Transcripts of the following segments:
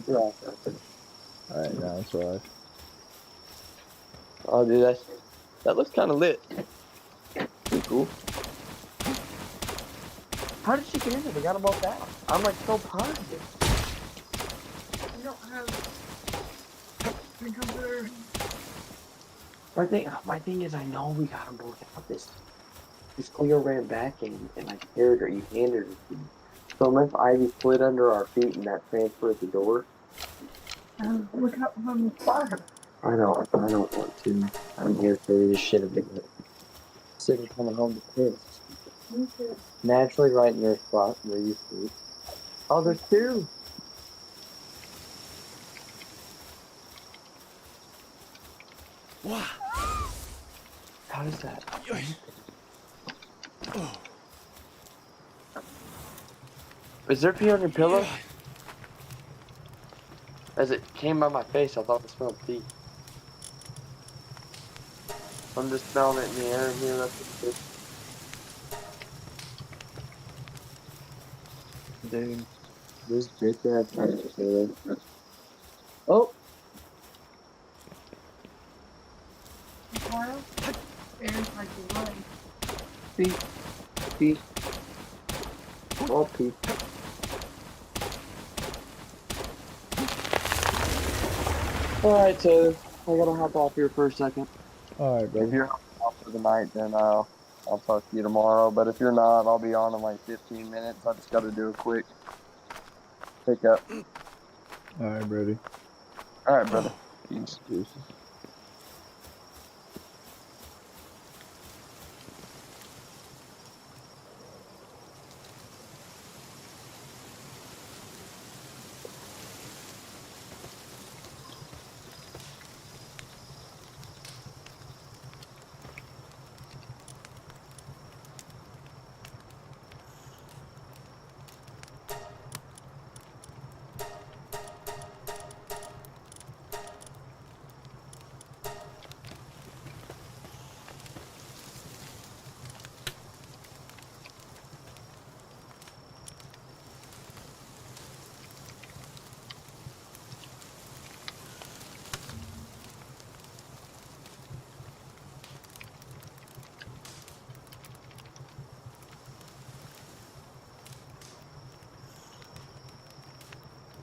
Yeah. Alright, now it's live. Oh, dude, that looks kind of lit. Pretty cool. How did she get in there? We got them both out. I'm like so positive. I don't have my computer. My thing is, I know we got them both out. This Cleo ran back and I carried her. You handed her to me. So unless Ivy slid under our feet and that transferred the door. Look up from the fire. I don't want to. I'm here for this shit a bit. Sick of coming home to piss. Me too. Naturally, right in your spot where you sleep. Oh, there's two. Wow. How does that? Is there pee on your pillow? As it came by my face, I thought it smelled pee. I'm just smelling it in the air in here. That's what it is. Dude, this bitch ass. Oh! Tomorrow, Aaron's like running. Pee. All pee. Alright, so I gotta hop off here for a second. Alright, If baby. you're off for the night, then I'll talk to you tomorrow. But if you're not, I'll be on in like 15 minutes. I just gotta do a quick pickup. Alright, Brody. Alright, brother. Peace. Deuces.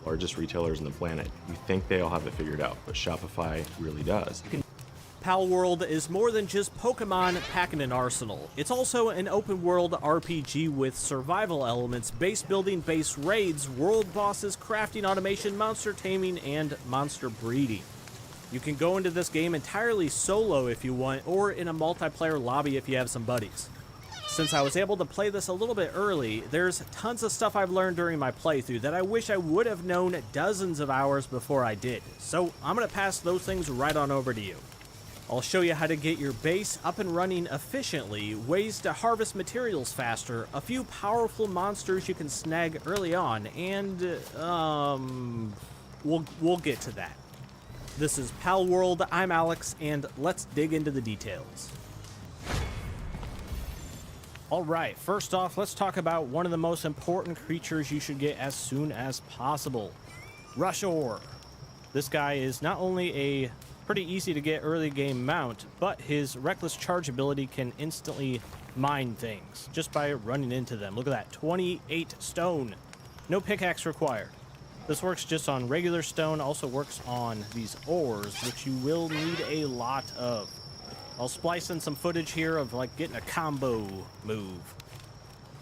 Largest retailers on the planet. You think they all have it figured out, but Shopify really does. Palworld is more than just Pokemon packing an arsenal. It's also an open-world RPG with survival elements, base building, base raids, world bosses, crafting automation, monster taming, and monster breeding. You can go into this game entirely solo if you want, or in a multiplayer lobby if you have some buddies. Since I was able to play this a little bit early, there's tons of stuff I've learned during my playthrough that I wish I would have known dozens of hours before I did. So I'm going to pass those things right on over to you. I'll show you how to get your base up and running efficiently, ways to harvest materials faster, a few powerful monsters you can snag early on, and we'll get to that. This is Palworld, I'm Alex, and let's dig into the details. Alright, first off, let's talk about one of the most important creatures you should get as soon as possible. Rushor. This guy is not only a pretty easy to get early game mount, but his reckless charge ability can instantly mine things just by running into them. Look at that, 28 stone. No pickaxe required. This works just on regular stone, also works on these ores, which you will need a lot of. I'll splice in some footage here of like getting a combo move.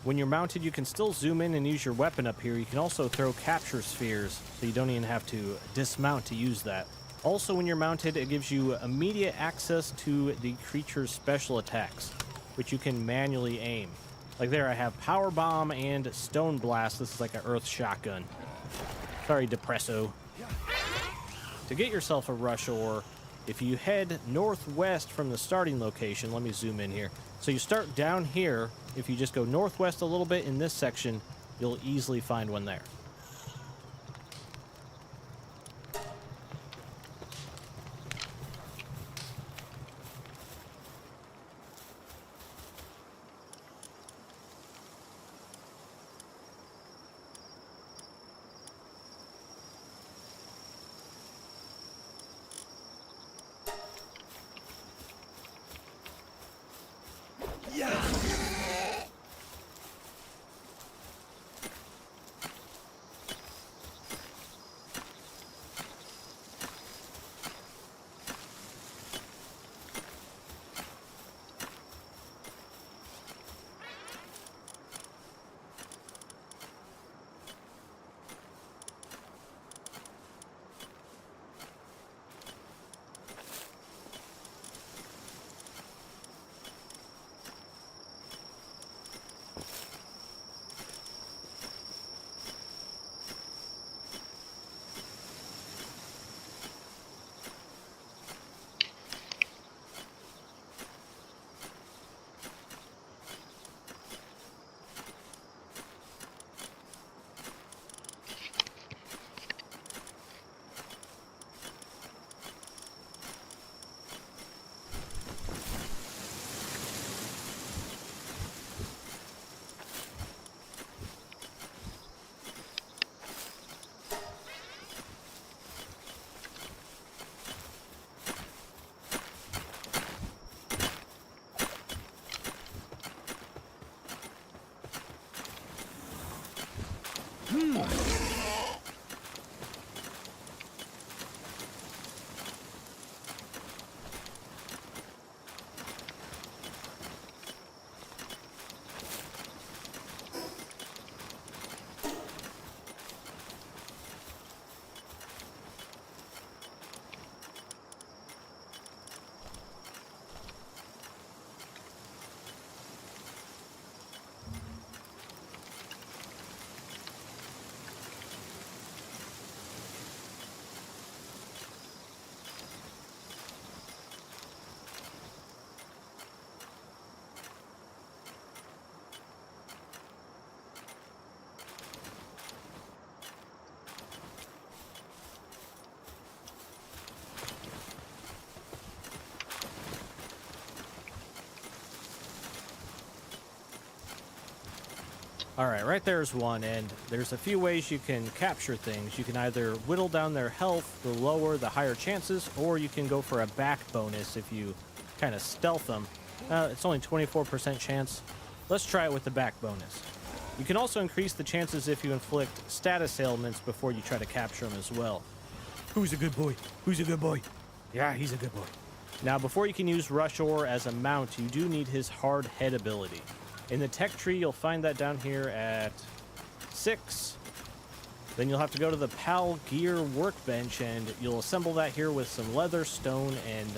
When you're mounted, you can still zoom in and use your weapon up here. You can also throw capture spheres, so you don't even have to dismount to use that. Also, when you're mounted, it gives you immediate access to the creature's special attacks, which you can manually aim. Like there, I have Power Bomb and Stone Blast. This is like an Earth Shotgun. Sorry, Depresso. To get yourself a rush ore, if you head northwest from the starting location, let me zoom in here. So you start down here. If you just go northwest a little bit in this section, you'll easily find one there. All right, right there's one, and there's a few ways you can capture things. You can either whittle down their health, the lower, the higher chances, or you can go for a back bonus if you kind of stealth them. It's only 24% chance. Let's try it with the back bonus. You can also increase the chances if you inflict status ailments before you try to capture them as well. Who's a good boy? Who's a good boy? Yeah, he's a good boy. Now, before you can use Rush Ore as a mount, you do need his hard head ability. In the tech tree, you'll find that down here at 6. Then you'll have to go to the Pal Gear workbench, and you'll assemble that here with some leather, stone, and...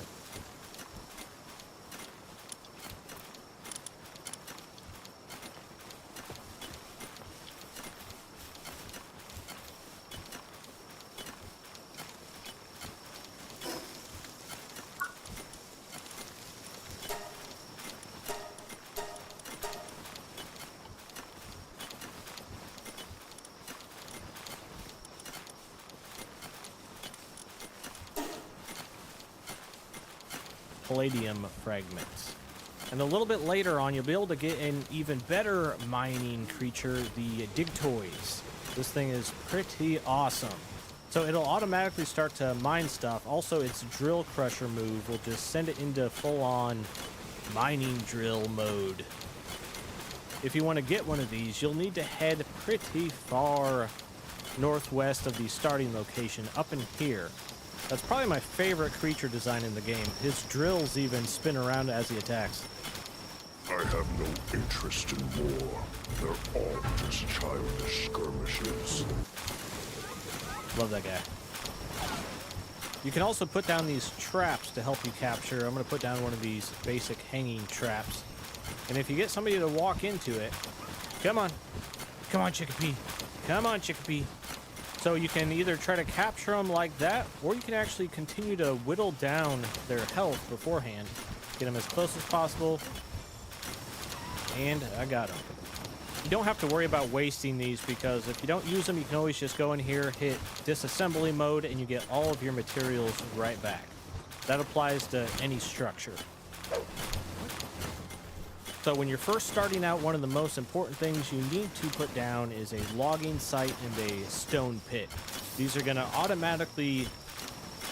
palladium fragments. And a little bit later on, you'll be able to get an even better mining creature, the Digtoys. This thing is pretty awesome. So it'll automatically start to mine stuff. Also, its drill crusher move will just send it into full-on mining drill mode. If you want to get one of these, you'll need to head pretty far northwest of the starting location, up in here. That's probably my favorite creature design in the game. His drills even spin around as he attacks. I have no interest in war. They're all just childish skirmishes. Love that guy. You can also put down these traps to help you capture. I'm going to put down one of these basic hanging traps. And if you get somebody to walk into it, come on. Come on, Chickapee. Come on, Chickapee. So you can either try to capture them like that, or you can actually continue to whittle down their health beforehand. Get them as close as possible. And I got them. You don't have to worry about wasting these, because if you don't use them, you can always just go in here, hit disassembly mode, and you get all of your materials right back. That applies to any structure. So when you're first starting out, one of the most important things you need to put down is a logging site and a stone pit. These are going to automatically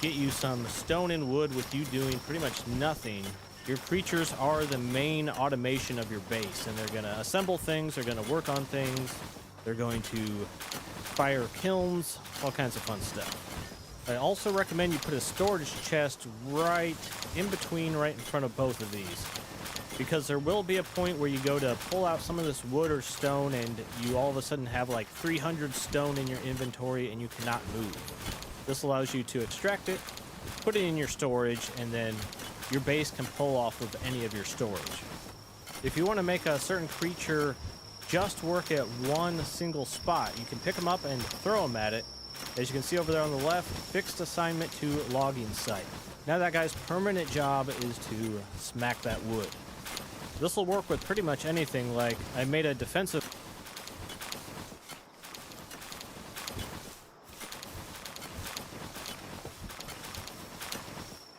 get you some stone and wood with you doing pretty much nothing. Your creatures are the main automation of your base, and they're going to assemble things, they're going to work on things, they're going to fire kilns, all kinds of fun stuff. I also recommend you put a storage chest right in between, right in front of both of these. Because there will be a point where you go to pull out some of this wood or stone, and you all of a sudden have like 300 stone in your inventory and you cannot move. This allows you to extract it, put it in your storage, and then your base can pull off of any of your storage. If you want to make a certain creature just work at one single spot, you can pick them up and throw them at it. As you can see over there on the left, fixed assignment to logging site. Now that guy's permanent job is to smack that wood. This will work with pretty much anything. Like, I made a defensive...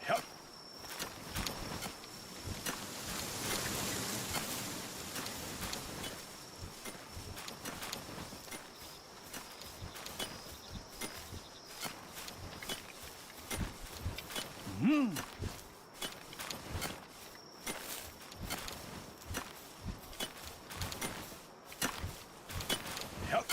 Yep. Yep.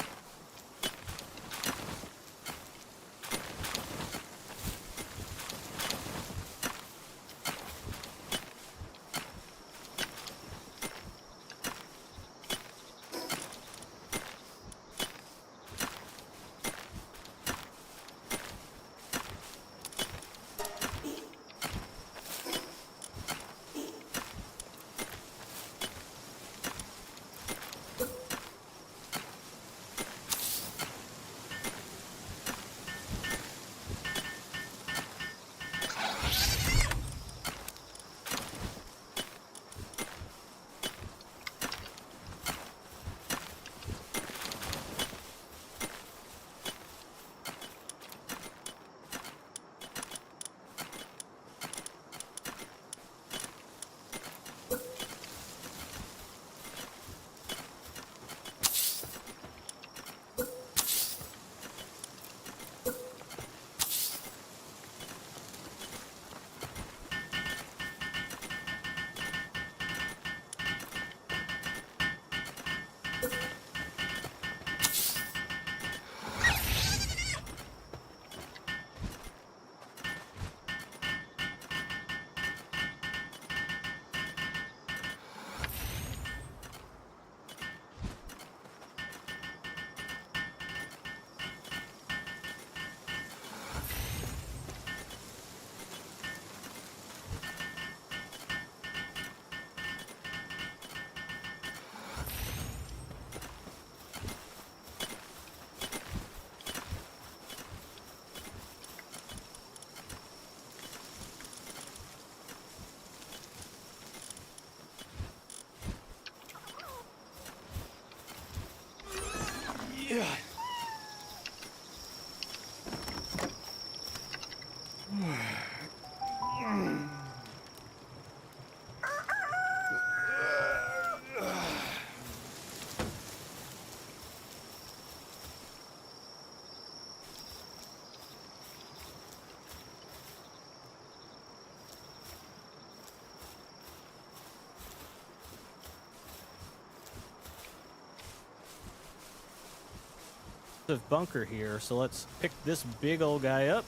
bunker here, so let's pick this big old guy up,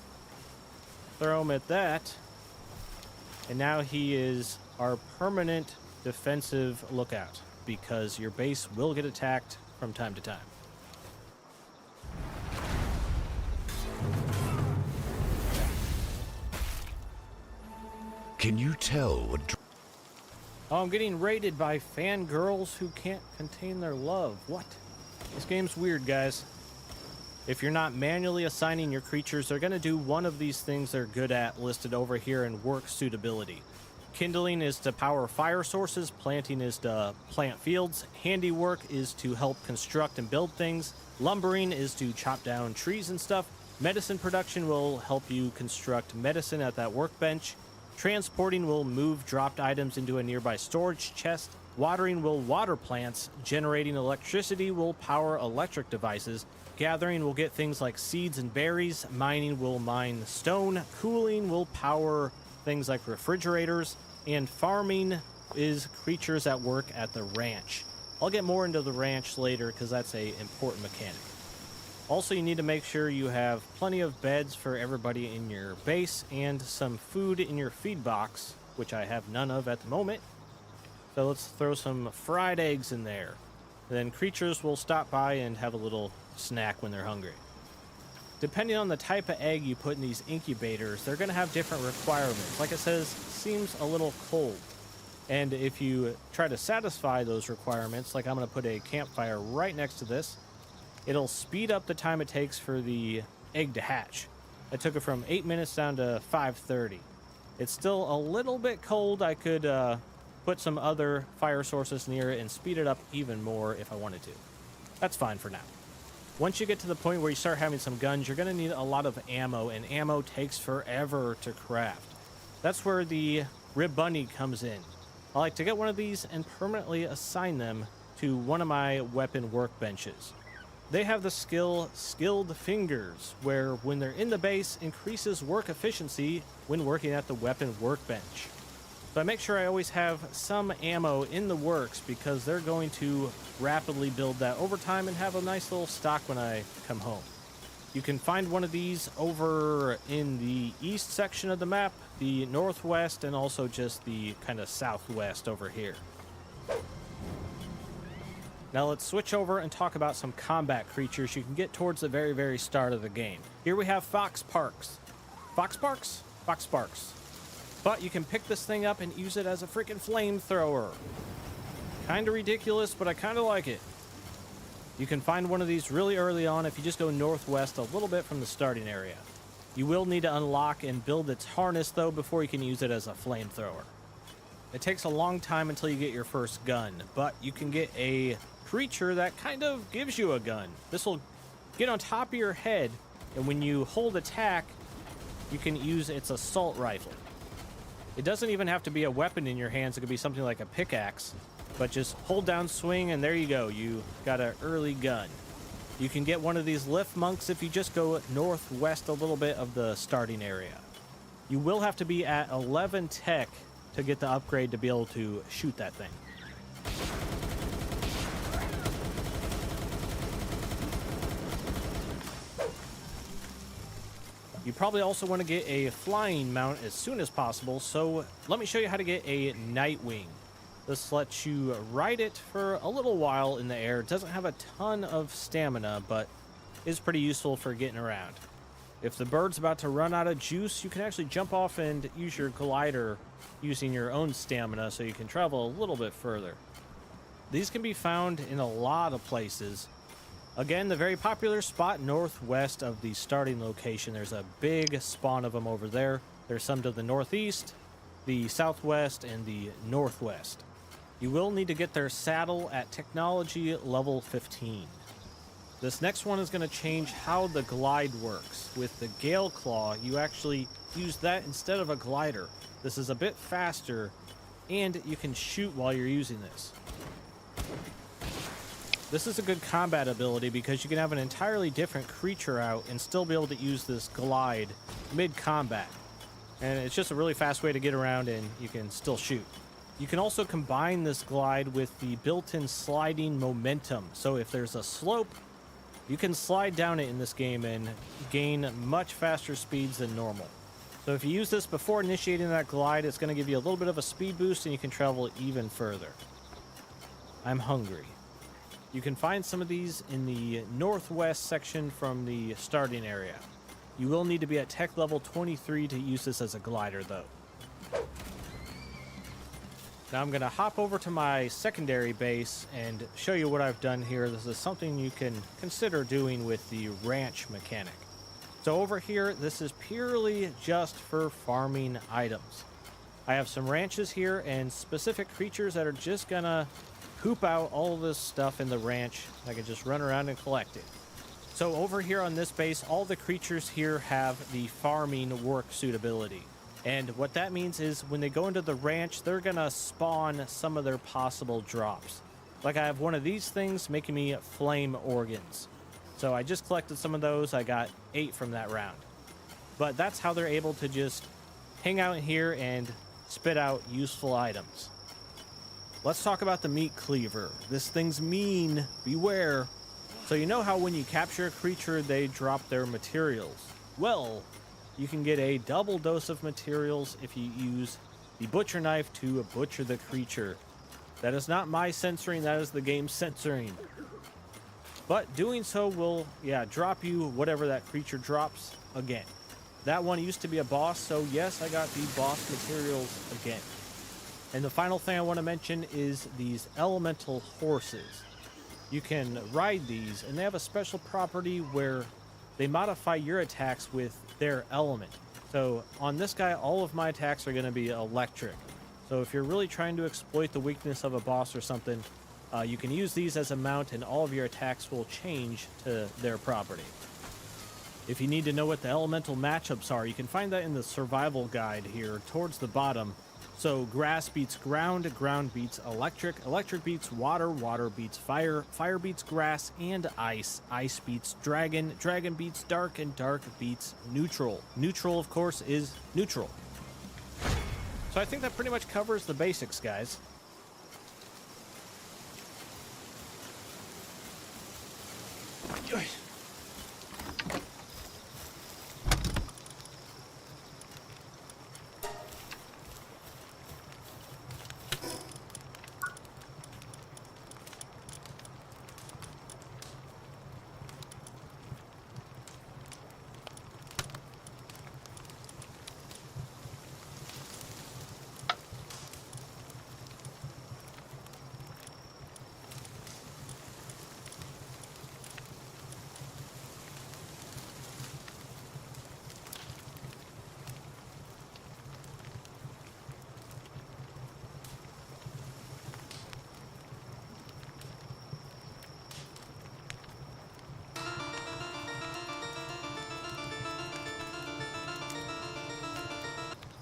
throw him at that, and now he is our permanent defensive lookout, because your base will get attacked from time to time. Can you tell what Oh, I'm getting raided by fangirls who can't contain their love. What? This game's weird, guys. If you're not manually assigning your creatures, they're going to do one of these things they're good at, listed over here in work suitability. Kindling is to power fire sources, planting is to plant fields, handiwork is to help construct and build things, lumbering is to chop down trees and stuff, medicine production will help you construct medicine at that workbench, transporting will move dropped items into a nearby storage chest, watering will water plants, generating electricity will power electric devices, gathering will get things like seeds and berries, mining will mine stone, cooling will power things like refrigerators, and farming is creatures at work at the ranch. I'll get more into the ranch later because that's an important mechanic. Also, you need to make sure you have plenty of beds for everybody in your base and some food in your feed box, which I have none of at the moment. So let's throw some fried eggs in there. Then creatures will stop by and have a little snack when they're hungry. Depending on the type of egg you put in these incubators, they're going to have different requirements. Like it says, seems a little cold. And if you try to satisfy those requirements, like I'm going to put a campfire right next to this, it'll speed up the time it takes for the egg to hatch. I took it from 8 minutes down to 5:30. It's still a little bit cold. I could put some other fire sources near it and speed it up even more if I wanted to. That's fine for now. Once you get to the point where you start having some guns, you're going to need a lot of ammo, and ammo takes forever to craft. That's where the Rib Bunny comes in. I like to get one of these and permanently assign them to one of my weapon workbenches. They have the skill Skilled Fingers, where when they're in the base, increases work efficiency when working at the weapon workbench. So I make sure I always have some ammo in the works because they're going to rapidly build that over time and have a nice little stock when I come home. You can find one of these over in the east section of the map, the northwest, and also just the kind of southwest over here. Now let's switch over and talk about some combat creatures you can get towards the very, very start of the game. Here we have Fox Parks. Fox Parks? Fox Sparks. But you can pick this thing up and use it as a freaking flamethrower. Kinda ridiculous, but I kinda like it. You can find one of these really early on if you just go northwest a little bit from the starting area. You will need to unlock and build its harness though before you can use it as a flamethrower. It takes a long time until you get your first gun, but you can get a creature that kind of gives you a gun. This will get on top of your head, and when you hold attack, you can use its assault rifle. It doesn't even have to be a weapon in your hands. It could be something like a pickaxe, but just hold down, swing, and there you go. You got an early gun. You can get one of these lift monks if you just go northwest a little bit of the starting area. You will have to be at 11 tech to get the upgrade to be able to shoot that thing. You probably also want to get a flying mount as soon as possible, so let me show you how to get a Nightwing. This lets you ride it for a little while in the air. It doesn't have a ton of stamina, but is pretty useful for getting around. If the bird's about to run out of juice, you can actually jump off and use your glider using your own stamina so you can travel a little bit further. These can be found in a lot of places. Again, the very popular spot northwest of the starting location. There's a big spawn of them over there. There's some to the northeast, the southwest, and the northwest. You will need to get their saddle at technology level 15. This next one is going to change how the glide works. With the Gale Claw, you actually use that instead of a glider. This is a bit faster, and you can shoot while you're using this. This is a good combat ability because you can have an entirely different creature out and still be able to use this glide mid-combat. And it's just a really fast way to get around and you can still shoot. You can also combine this glide with the built-in sliding momentum. So if there's a slope You can slide down it in this game and gain much faster speeds than normal. So if you use this before initiating that glide, it's going to give you a little bit of a speed boost and you can travel even further. I'm hungry. You can find some of these in the northwest section from the starting area. You will need to be at tech level 23 to use this as a glider, though. Now I'm going to hop over to my secondary base and show you what I've done here. This is something you can consider doing with the ranch mechanic. So over here, this is purely just for farming items. I have some ranches here and specific creatures that are just going to poop out all this stuff in the ranch. I can just run around and collect it. So over here on this base, all the creatures here have the farming work suitability. And what that means is when they go into the ranch, they're going to spawn some of their possible drops. Like I have one of these things making me flame organs. So I just collected some of those. I got 8 from that round. But that's how they're able to just hang out here and spit out useful items. Let's talk about the meat cleaver. This thing's mean. Beware. So you know how when you capture a creature, they drop their materials? Well, you can get a double dose of materials if you use the butcher knife to butcher the creature. That is not my censoring, that is the game's censoring. But doing so will, drop you whatever that creature drops again. That one used to be a boss, so yes, I got the boss materials again. And the final thing I want to mention is these elemental horses. You can ride these, and they have a special property where they modify your attacks with their element. So on this guy, all of my attacks are going to be electric. So if you're really trying to exploit the weakness of a boss or something, you can use these as a mount and all of your attacks will change to their property. If you need to know what the elemental matchups are, you can find that in the survival guide here towards the bottom. So grass beats ground, ground beats electric, electric beats water, water beats fire, fire beats grass and ice, ice beats dragon, dragon beats dark, and dark beats neutral. Neutral, of course, is neutral. So I think that pretty much covers the basics, guys.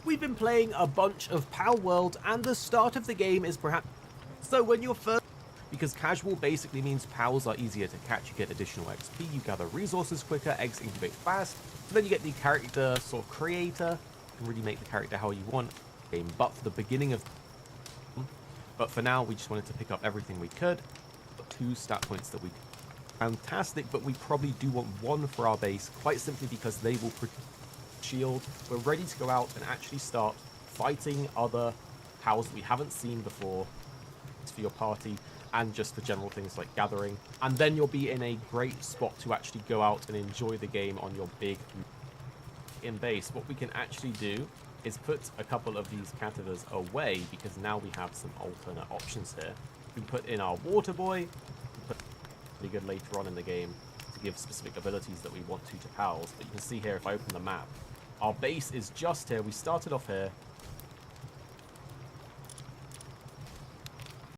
We've been playing a bunch of Palworlds, and the start of the game is perhaps... So when you're first... Because casual basically means pals are easier to catch, you get additional XP, you gather resources quicker, eggs incubate fast, so then you get the character sort of creator, you can really make the character how you want, but for the beginning of... But for now, we just wanted to pick up everything we could, got 2 stat points that we... Fantastic, but we probably do want 1 for our base, quite simply because they will... Shield. We're ready to go out and actually start fighting other pals that we haven't seen before for your party and just the general things like gathering. And then you'll be in a great spot to actually go out and enjoy the game on your big in base. What we can actually do is put a couple of these catavers away because now we have some alternate options here. We can put in our water boy, pretty good later on in the game to give specific abilities that we want to pals. But you can see here if I open the map, our base is just here. We started off here.